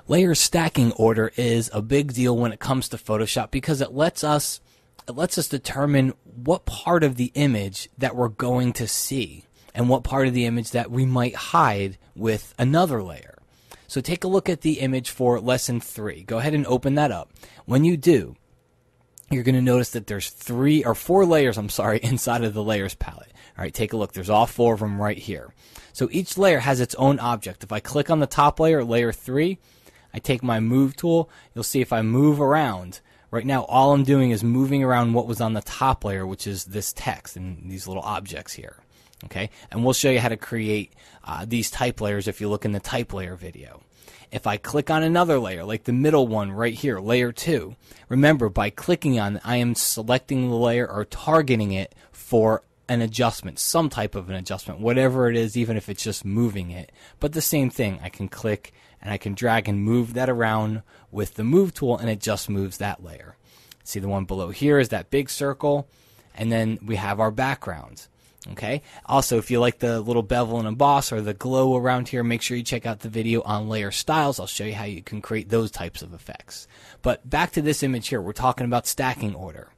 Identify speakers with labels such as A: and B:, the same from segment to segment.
A: Layer stacking order is a big deal when it comes to Photoshop because it lets us determine what part of the image that we're going to see and what part of the image that we might hide with another layer. So take a look at the image for lesson 3. Go ahead and open that up. When you do, you're going to notice that there's 4 layers, inside of the layers palette. All right, take a look. There's all 4 of them right here. So each layer has its own object. If I click on the top layer, layer 3, I take my move tool. You'll see if I move around, right now all I'm doing is moving around what was on the top layer, which is this text and these little objects here. Okay, and we'll show you how to create these type layers if you look in the type layer video. If I click on another layer, like the middle one right here, layer 2, remember by clicking on it, I am selecting the layer or targeting it for an adjustment, some type of an adjustment, whatever it is, even if it's just moving it. But the same thing, I can click and I can drag and move that around with the move tool and it just moves that layer. See the one below here is that big circle, and then we have our background. Okay. Also, if you like the little bevel and emboss or the glow around here, make sure you check out the video on layer styles. I'll show you how you can create those types of effects. But back to this image here, we're talking about stacking order.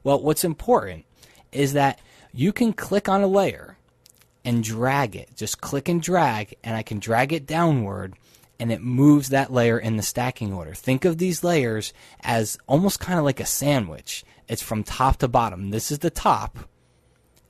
A: Well, what's important is that you can click on a layer and drag it. Just click and drag, and I can drag it downward, and it moves that layer in the stacking order. Think of these layers as almost kind of like a sandwich. It's from top to bottom. This is the top,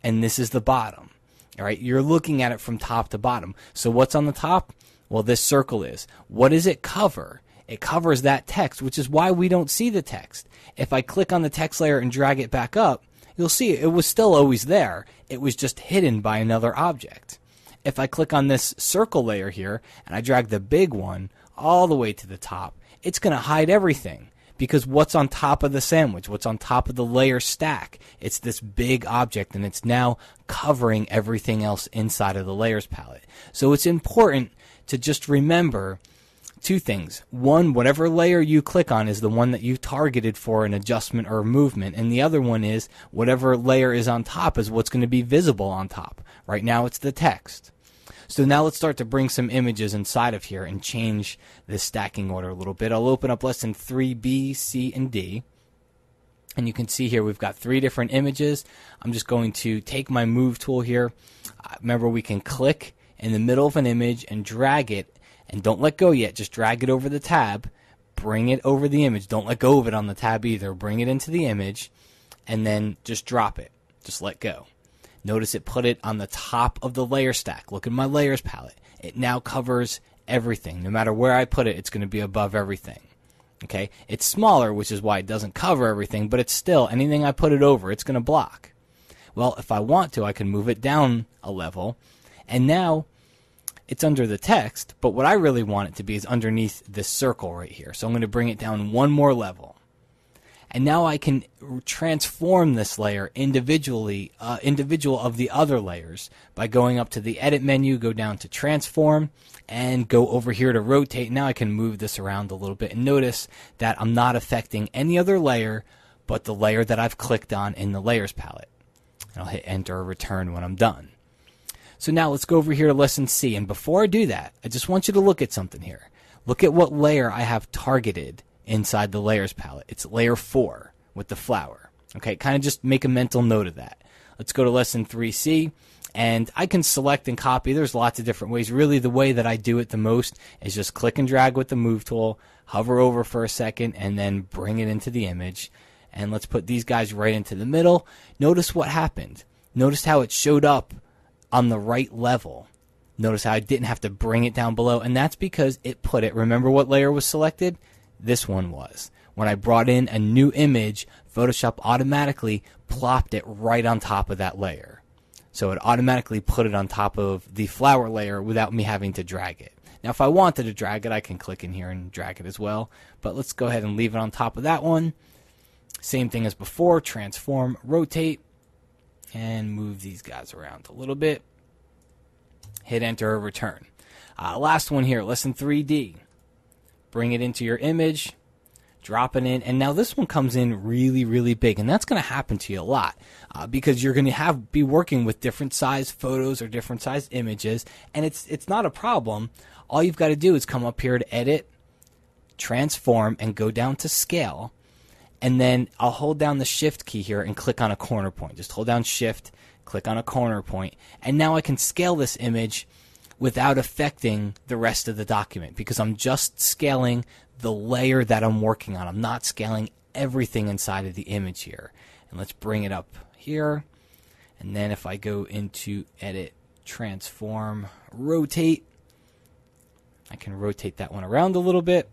A: and this is the bottom. All right, you're looking at it from top to bottom. So what's on the top? Well, this circle is. What does it cover? It covers that text, which is why we don't see the text. If I click on the text layer and drag it back up, you'll see it was still always there. It was just hidden by another object. If I click on this circle layer here and I drag the big one all the way to the top, it's going to hide everything. Because what's on top of the sandwich, what's on top of the layer stack, it's this big object, and it's now covering everything else inside of the layers palette. So it's important to just remember 2 things. One, whatever layer you click on is the one that you targeted for an adjustment or movement, and the other one is whatever layer is on top is what's going to be visible on top. Right now it's the text. So now let's start to bring some images inside of here and change this stacking order a little bit. I'll open up lesson 3B, C, and D. And you can see here we've got 3 different images. I'm just going to take my move tool here. Remember, we can click in the middle of an image and drag it. And don't let go yet. Just drag it over the tab. Bring it over the image. Don't let go of it on the tab either. Bring it into the image. And then just drop it. Just let go. Notice it put it on the top of the layer stack. Look at my layers palette. It now covers everything. No matter where I put it, it's going to be above everything. Okay? It's smaller, which is why it doesn't cover everything, but it's still, anything I put it over, it's going to block. Well, if I want to, I can move it down a level, and now it's under the text, but what I really want it to be is underneath this circle right here. So I'm going to bring it down one more level. And now I can transform this layer individual of the other layers by going up to the edit menu, go down to transform, and go over here to rotate. Now I can move this around a little bit, and notice that I'm not affecting any other layer but the layer that I've clicked on in the layers palette. And I'll hit enter or return when I'm done. So now let's go over here to lesson C, and before I do that, I just want you to look at something here. Look at what layer I have targeted inside the layers palette. It's layer 4 with the flower. Okay, kind of just make a mental note of that. Let's go to lesson 3C, and I can select and copy. There's lots of different ways. Really, the way that I do it the most is just click and drag with the move tool, hover over for a second, and then bring it into the image. And let's put these guys right into the middle. Notice what happened. Notice how it showed up on the right level. Notice how I didn't have to bring it down below, and that's because it put it, remember what layer was selected? This one was. When I brought in a new image, Photoshop automatically plopped it right on top of that layer. So it automatically put it on top of the flower layer without me having to drag it. Now if I wanted to drag it, I can click in here and drag it as well. But let's go ahead and leave it on top of that one. Same thing as before, transform, rotate, and move these guys around a little bit. Hit enter or return. Last one here, lesson 3D. Bring it into your image, drop it in, and now this one comes in really, really big, and that's going to happen to you a lot because you're going to be working with different size photos or different size images, and it's not a problem. All you've got to do is come up here to edit, transform, and go down to scale. And then I'll hold down the shift key here and click on a corner point. Just hold down shift, click on a corner point, and now I can scale this image without affecting the rest of the document because I'm just scaling the layer that I'm working on. I'm not scaling everything inside of the image here. And let's bring it up here. And then if I go into edit, transform, rotate, I can rotate that one around a little bit.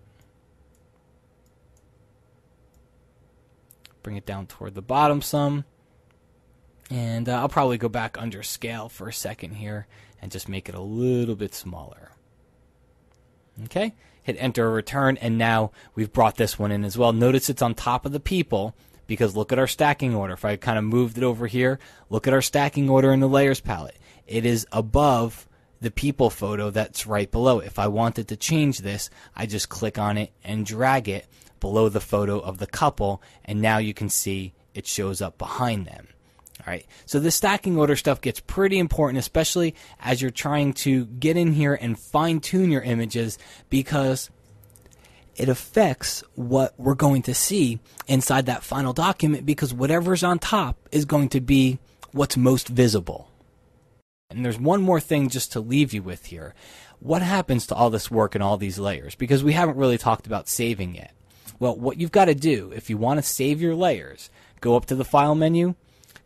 A: Bring it down toward the bottom some. And I'll probably go back under scale for a second here and just make it a little bit smaller. Okay, hit enter or return, and now we've brought this one in as well. Notice it's on top of the people because look at our stacking order. If I kind of moved it over here, look at our stacking order in the layers palette. It is above the people photo that's right below. If I wanted to change this, I just click on it and drag it below the photo of the couple, and now you can see it shows up behind them. All right, so the stacking order stuff gets pretty important, especially as you're trying to get in here and fine-tune your images because it affects what we're going to see inside that final document because whatever's on top is going to be what's most visible. And there's one more thing just to leave you with here. What happens to all this work and all these layers? Because we haven't really talked about saving yet. Well, what you've got to do, if you want to save your layers, go up to the File menu,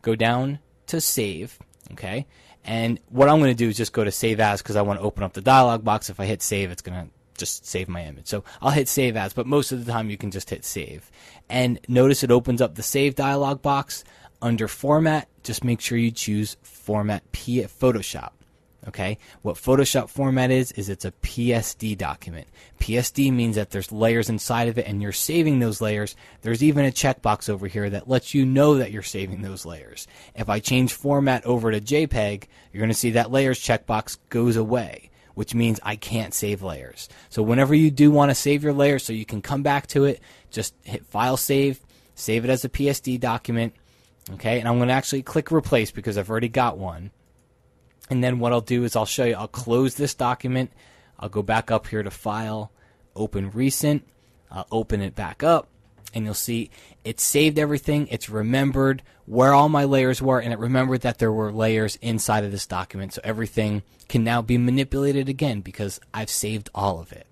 A: go down to Save, okay? And what I'm going to do is just go to Save As because I want to open up the dialog box. If I hit Save, it's going to just save my image. So I'll hit Save As, but most of the time you can just hit Save. And notice it opens up the Save dialog box. Under Format, just make sure you choose Format Photoshop. Okay, what Photoshop format is it's a PSD document. PSD means that there's layers inside of it and you're saving those layers. There's even a checkbox over here that lets you know that you're saving those layers. If I change format over to JPEG, you're going to see that layers checkbox goes away, which means I can't save layers. So whenever you do want to save your layers so you can come back to it, just hit File, Save it as a PSD document. Okay, and I'm going to actually click Replace because I've already got one. And then what I'll do is I'll show you, I'll close this document. I'll go back up here to File, Open Recent. I'll open it back up, and you'll see it saved everything. It's remembered where all my layers were, and it remembered that there were layers inside of this document. So everything can now be manipulated again because I've saved all of it.